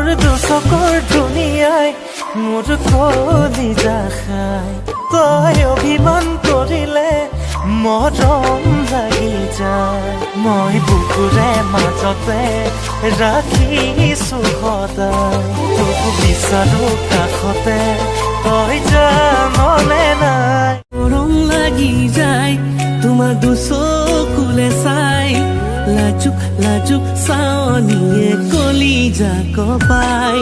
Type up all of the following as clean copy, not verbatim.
তোৰ দুচকৰ ধুনীয়াই মোৰ কলিজা খাই তই অভিমান কৰিলে মৰম লাগি যায় মই বুকুৰে মাজতে ৰাখিছো সদায় তোক বিচাৰো কাষতে তই জাননে নাই মৰম লাগি যায় তোমাৰ দুচকুলে চাই লাজুক লাজুক চাৱনিয়ে কলিজা কপাই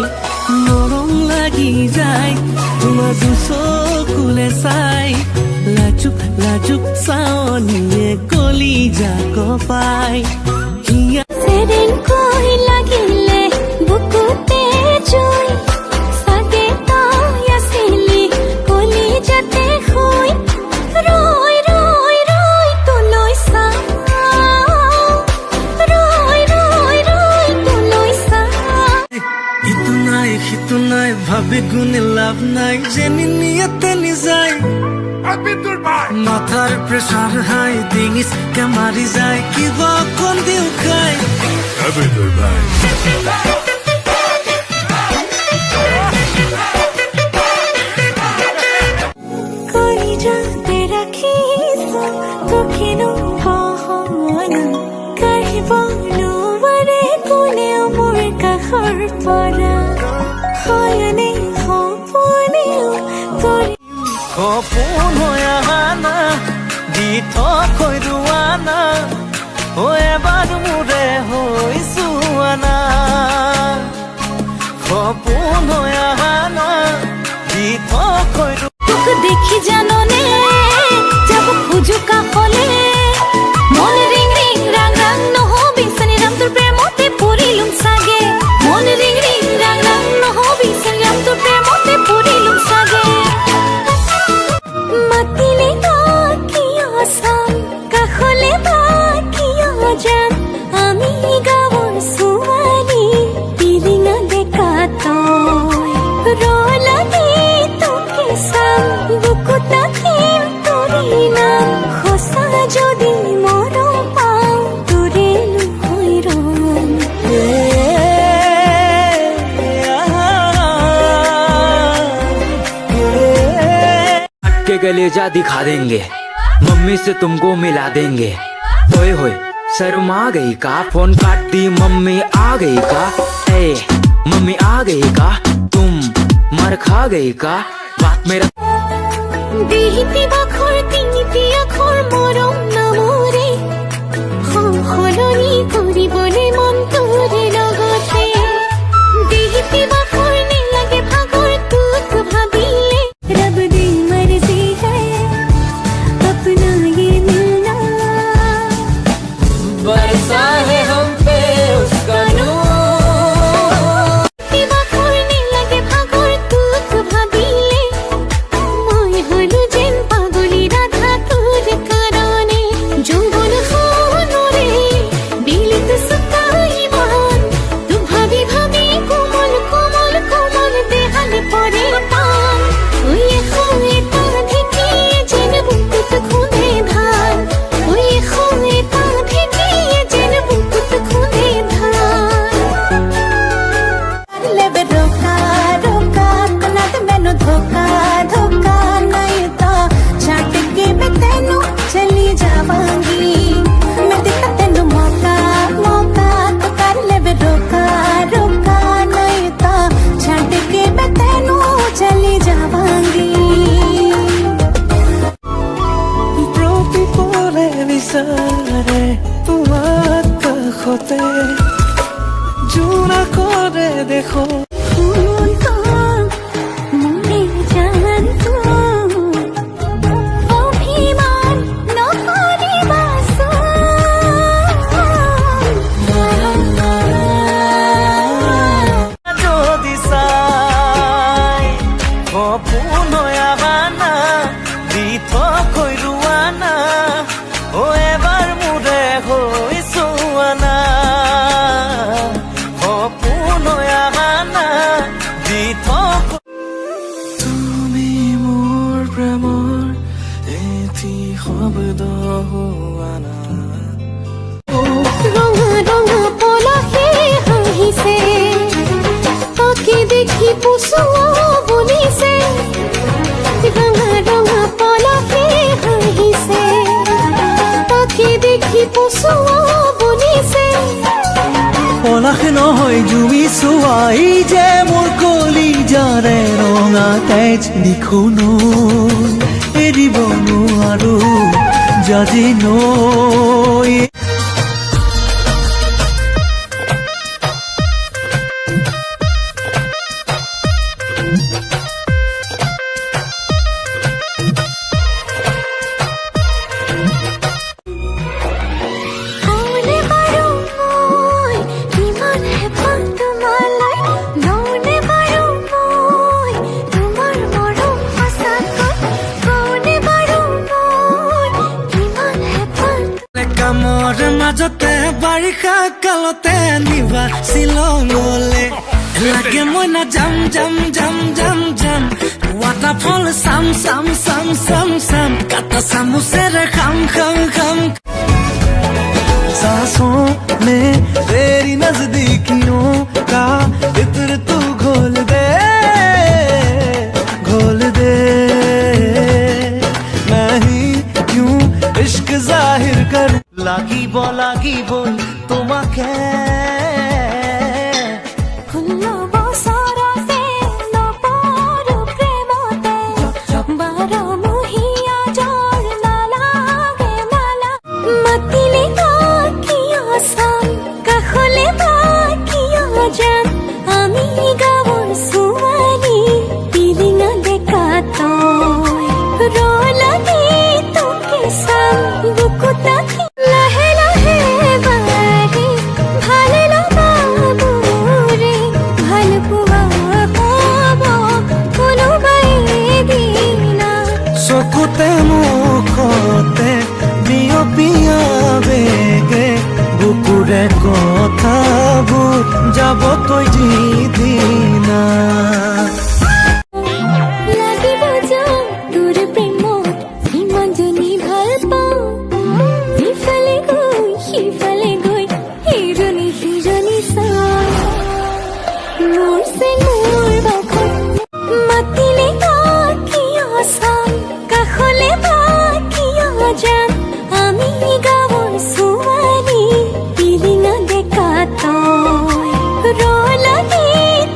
মৰম লাগি যায় তোমাৰ দুচকুলে চাই লাজুক লাজুক চাৱনিয়ে কলিজা কপাই সেদিন কৈ লাগিলে বুকুতে জুই চাগে তই আছিলি কলিজাতে শুই ৰৈ ৰৈ ৰৈ তোলৈ চাওঁ সিটো নাই ভাবি গুণে লাভ নাই যেনি নিয়তে নিযায় মাথাৰ প্ৰেছাৰ হাই ডিঙিচকে মাৰি যায় কিবা অকণ দিও খাই কলিজাতে ৰাখিছো তোকেনো সহনা কাঢ়িব নোৱাৰে কোনেও মোৰ কাষৰ পৰা হয়নে সপোনেও তোৰ সপোন হৈ অহা না দি থৈ ৰোৱানা এবাৰ মোৰে হৈছো আনা সপোন হৈ অহা না দি থৈ তোক দেখি জাননে যাব খোজো কাষলে মন ৰিং ৰিং ৰাং ৰাং নহবি চানিৰাম তোৰ প্ৰেমতে পৰিলুম চাগে মন ৰিং ৰিং ৰাং ৰাং নহবি চানিৰাম তোৰ প্ৰেমতে পৰিলুম চাগে মাতিলে কিয় চাম কাষলে কিয় যাম আমি গাঁৱৰ ছোৱালী পিলিঙা ডেকা তই ৰলাগে তোকে চাম বুকুত ৰাখিম তোৰে নাম সঁচা যদি মৰম পাওঁ তোৰে নহয় ৰম के गलेजा दिखा देंगे मम्मी से तुमको मिला देंगे ओए होए शर्मा गई का फोन काट दी मम्मी आ गई का ए मम्मी आ गई का तुम मर खा गई का बात मेरा দেহিতি বাখৰ তিনিটি আখৰ মৰম নামৰে সলনি কৰিবলৈ মন তোৰে লগতে দেহিতি বাখৰ নেলাগে ভাগৰ তোক ভাবিলে ৰব দি মৰ্জি হে अपना ये मिलना बरसा है हम पे उसका বাখৰ নেলাগে ভাগৰ তোক ভাবিলে মই হলো যেন পাগলী ৰাধা তোৰ কাৰণে যৌৱন খনৰে বিলিত সুতাই মান তো ভাবি ভাবি কোমল কোমল কোমল দেহালে পৰে টান ওয়ে খোয়ে তা ঢেকিয়ে যেন বুকুত খুঁদে ধান ওয়ে খোয়ে তা ঢেকিয়ে যেন বুকুত খুঁদে ধান लेबे रोका रोका कना ते मैनू धोखा धोखा नहीं तो छाट के मैं तेनू चली जावांगी मैं दिता तेनू मौका मौका तो कर लेबे रोका रोका नहीं तो छाट के मैं तेनू चली जावांगी প্ৰতিপলে বিচাৰে তোমাৰ কাষতে জোৰা কৰে দেখো फूल तो मोरे जान तो अभिमान न करिबासो যদি চাই সপোন হৈ অহা না দি থৈ ৰোৱানা এবাৰ মোৰে হৈছো আনা সপোন হৈ অহা না দি তুমি মোৰ প্ৰেমৰ এটি শব্দ হোৱা না रंगा रंगा पलके हाहिसे পুচুৱা বনিছে ৰঙা ৰঙা পলকে হাঁহিছে তাকে দেখি পুচুৱা বনিছে পলাশ নহয় জুমি চোৱাই যে মোৰ কলিজাৰে ৰঙা তেজ নিখুনো এৰিব নোৱাৰো যদি নৈ কামৰ মাজতে বাৰিষা কালতে নিবা শ্বিলঙলে লাগে মই না যাম যাম যাম যাম যাম ৱাটাৰফল চাম চাম চাম চাম চাম কাটা চামুচেৰে খাম খাম খাম सांसों में तेरी नजदीकियों का इत्र तू घोल दे मैं ही क्यों इश्क जाहिर कर লাগিব তোমাকে চকুতে মুখতে বিয়পিয়া বেগে বুকুৰে কথাবোৰ যাব কৈ যিদিনা লাগিব যাম তোৰ প্ৰেমত ইমানজনী ভাল পাওঁ ইফালে গৈ সিফালে গৈ ইজনী সিজনী চাওঁ মোৰ চে মোৰ বাখত মাতিলে কিয় চাম কাষলে কিয় যাম আমি গাঁৱৰ ছোৱালী পিলিঙা ডেকা তই ৰলনি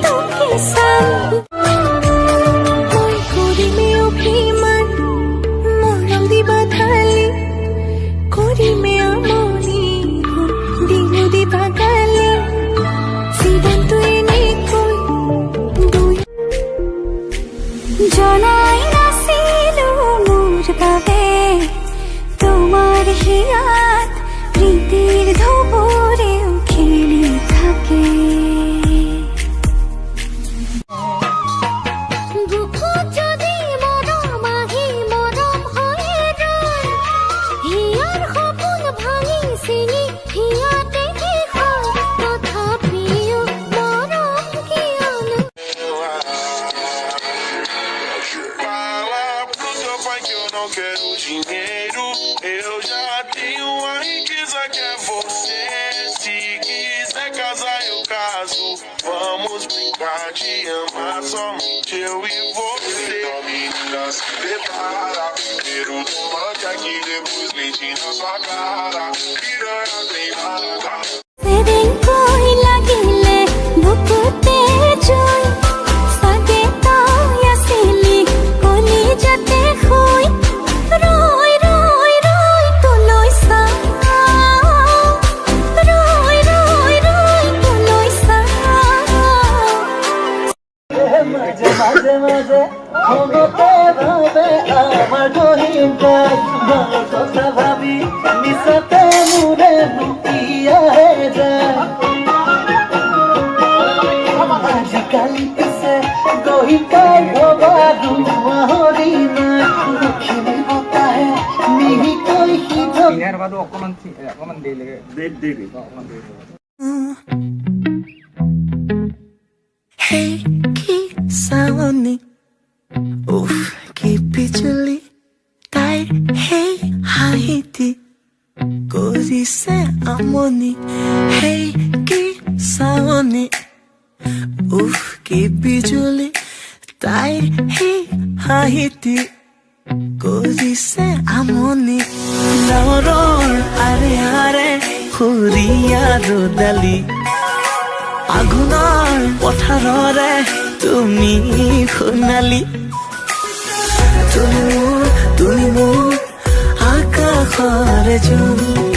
তোকে চাম মই কৰিমে অভিমান মৰম দিবা ঢালি কৰিমে আমনি দিনো দিবা গালি জীৱনটো এনেকৈ দুই জনাই নাছিলো মোৰ বাবে তোমাৰ হিয়াত প্ৰীতিৰ ধবৰেও খেলি থাকে বুকুত যদি মৰম আহি মৰম হৈয়ে ৰয় হিয়াৰ সপোন ভাঙি চিঙি হিয়াতে শেষ হয় তথাপিও মৰম কিয়নো Eu não quero dinheiro, eu já tenho a riqueza que é você. Se quiser casar, eu caso. Vamos brincar de amar somente eu e você. Então, menina, se prepara. Primeiro tomate aqui, depois leite na sua cara. Piranha tem nada. সেদিন কৈ লাগিলে বুকুতে জয় চাগে তই আছিলি কলিজাতে শুই ৰৈ ৰৈ ৰৈ তোলৈ চাওঁ ৰৈ ৰৈ ৰৈ তোলৈ চাওঁ মাঝে মাঝে মাঝে মনতে ভাবে আমার গহীন কথা ভাবি নিশাতে মুরে লুকিয়া যায় আজিকালি পিছে গহিকাই ভবাৰু মাহৰি নাই লখিমী বতাহে মিহিকৈ সিধ অকমান দেৰি Hey, কি চাৱনি উফ কি বিজুলি তাইৰ সেই হাঁহিটি কৰিছে আমনি Hey, কি চাৱনি উফ কি বিজুলি তাইৰ সেই হাঁহিটি কৰিছে আমনি ডাৱৰৰ আৰে আৰে সুৰীয়া ৰ'দালি আগুনৰ পথাৰৰে তুমি সোণালী তুমি মোৰ আকাশৰে জোন